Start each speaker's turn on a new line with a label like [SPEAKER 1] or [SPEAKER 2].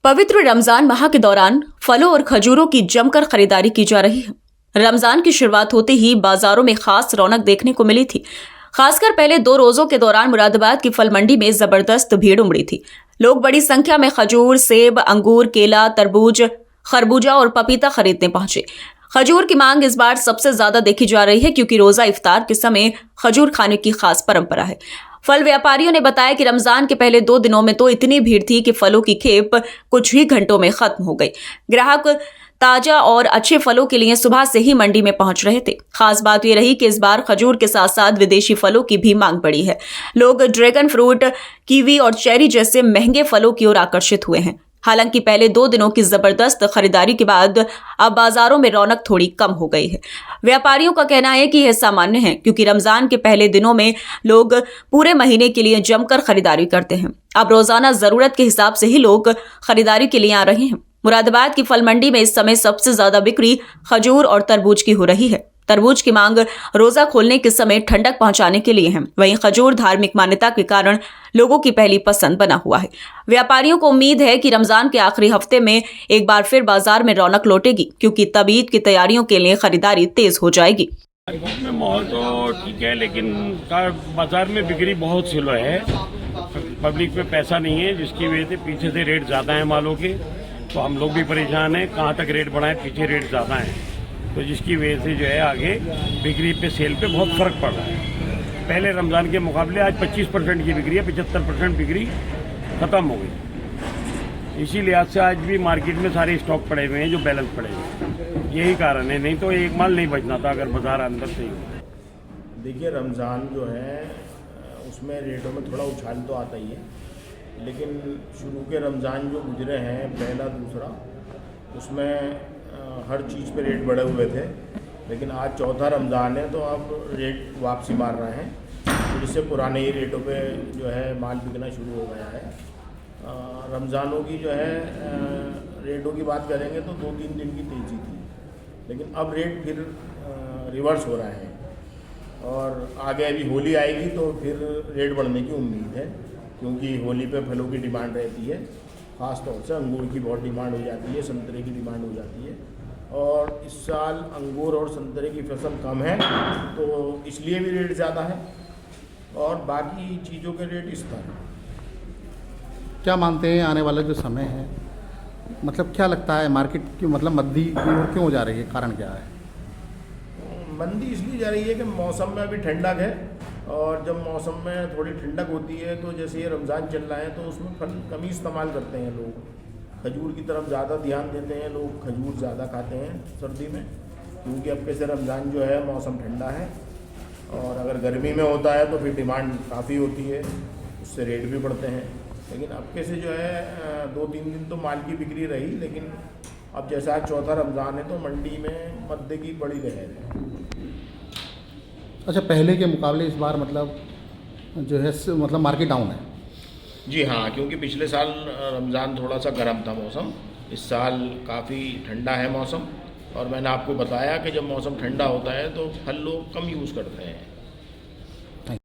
[SPEAKER 1] पवित्र रमजान माह के दौरान फलों और खजूरों की जमकर खरीदारी की जा रही है। रमजान की शुरुआत होते ही बाजारों में खास रौनक देखने को मिली थी। खासकर पहले 2 रोजों के दौरान मुरादाबाद की फल मंडी में जबरदस्त भीड़ उमड़ी थी। लोग बड़ी संख्या में खजूर, सेब, अंगूर, केला, तरबूज, खरबूजा और पपीता खरीदने पहुंचे। खजूर की मांग इस बार सबसे ज्यादा देखी जा रही है क्योंकि रोजा इफ्तार के समय खजूर खाने की खास परंपरा है। फल व्यापारियों ने बताया कि रमजान के पहले 2 दिनों में तो इतनी भीड़ थी कि फलों की खेप कुछ ही घंटों में खत्म हो गई। ग्राहक ताजा और अच्छे फलों के लिए सुबह से ही मंडी में पहुंच रहे थे। खास बात यह रही कि इस बार खजूर के साथ साथ विदेशी फलों की भी मांग बढ़ी है। लोग ड्रैगन फ्रूट, कीवी और चेरी जैसे महंगे फलों की ओर आकर्षित हुए हैं। हालांकि पहले 2 दिनों की जबरदस्त खरीदारी के बाद अब बाजारों में रौनक थोड़ी कम हो गई है। व्यापारियों का कहना है कि यह सामान्य है क्योंकि रमजान के पहले दिनों में लोग पूरे महीने के लिए जमकर खरीदारी करते हैं। अब रोजाना जरूरत के हिसाब से ही लोग खरीदारी के लिए आ रहे हैं। मुरादाबाद की फल मंडी में इस समय सबसे ज्यादा बिक्री खजूर और तरबूज की हो रही है। तरबूज की मांग रोजा खोलने के समय ठंडक पहुंचाने के लिए है। वहीं खजूर धार्मिक मान्यता के कारण लोगों की पहली पसंद बना हुआ है। व्यापारियों को उम्मीद है कि रमजान के आखिरी हफ्ते में एक बार फिर बाजार में रौनक लौटेगी क्योंकि तब ईद की तैयारियों के लिए खरीदारी तेज हो जाएगी।
[SPEAKER 2] में माहौल तो ठीक है, लेकिन बाजार में बिक्री बहुत स्लो है। पब्लिक पे पैसा नहीं है, जिसकी वजह से पीछे से रेट ज़्यादा है मालों के, तो हम लोग भी परेशान हैं। कहाँ तक रेट बढ़ाएं, पीछे रेट ज़्यादा है, तो जिसकी वजह से जो है आगे बिक्री पे, सेल पे बहुत फ़र्क पड़ रहा है। पहले रमज़ान के मुकाबले आज 25% की बिक्री है, 75% बिक्री ख़त्म हो गई। इसी लिहाज से आज भी मार्केट में सारे स्टॉक पड़े हुए हैं जो बैलेंस पड़े हुए हैं। यही कारण है, नहीं तो एक माल नहीं बचना था अगर बाजार अंदर से ही।
[SPEAKER 3] देखिए, रमज़ान जो है उसमें रेटों में थोड़ा उछाल तो आता ही है, लेकिन शुरू के रमज़ान जो गुजरे हैं, पहला दूसरा, उसमें हर चीज़ पे रेट बढ़े हुए थे। लेकिन आज चौथा रमज़ान है तो अब रेट वापसी मार रहे हैं, तो जिससे पुराने ही रेटों पे जो है माल बिकना शुरू हो गया है। रमज़ानों की जो है रेटों की बात करेंगे तो 2-3 दिन की तेज़ी थी, लेकिन अब रेट फिर रिवर्स हो रहे हैं और आगे अभी होली आएगी तो फिर रेट बढ़ने की उम्मीद है, क्योंकि होली पे फलों की डिमांड रहती है। ख़ास तौर से अंगूर की बहुत डिमांड हो जाती है, संतरे की डिमांड हो जाती है, और इस साल अंगूर और संतरे की फसल कम है तो इसलिए भी रेट ज़्यादा है, और बाकी चीज़ों के रेट इस तरह।
[SPEAKER 4] क्या मानते हैं आने वाला जो समय है, मतलब क्या लगता है मार्केट की मतलब मंदी की ओर क्यों जा रही है, कारण क्या है?
[SPEAKER 3] मंदी इसलिए जा रही है कि मौसम में अभी ठंडक है, और जब मौसम में थोड़ी ठंडक होती है तो जैसे ये रमज़ान चल रहा है तो उसमें फल कम ही इस्तेमाल करते हैं लोग। खजूर की तरफ ज़्यादा ध्यान देते हैं लोग, खजूर ज़्यादा खाते हैं सर्दी में, क्योंकि अब कैसे रमज़ान जो है मौसम ठंडा है, और अगर गर्मी में होता है तो फिर डिमांड काफ़ी होती है, उससे रेट भी बढ़ते हैं। लेकिन अब कैसे जो है 2-3 दिन तो माल की बिक्री रही, लेकिन अब जैसा आज चौथा रमज़ान है तो मंडी में मद्दे की बड़ी लहर है।
[SPEAKER 4] अच्छा, पहले के मुकाबले इस बार मतलब जो है मतलब मार्केट डाउन है?
[SPEAKER 3] जी हाँ, क्योंकि पिछले साल रमज़ान थोड़ा सा गर्म था मौसम, इस साल काफ़ी ठंडा है मौसम, और मैंने आपको बताया कि जब मौसम ठंडा होता है तो फल लोग कम यूज़ करते हैं।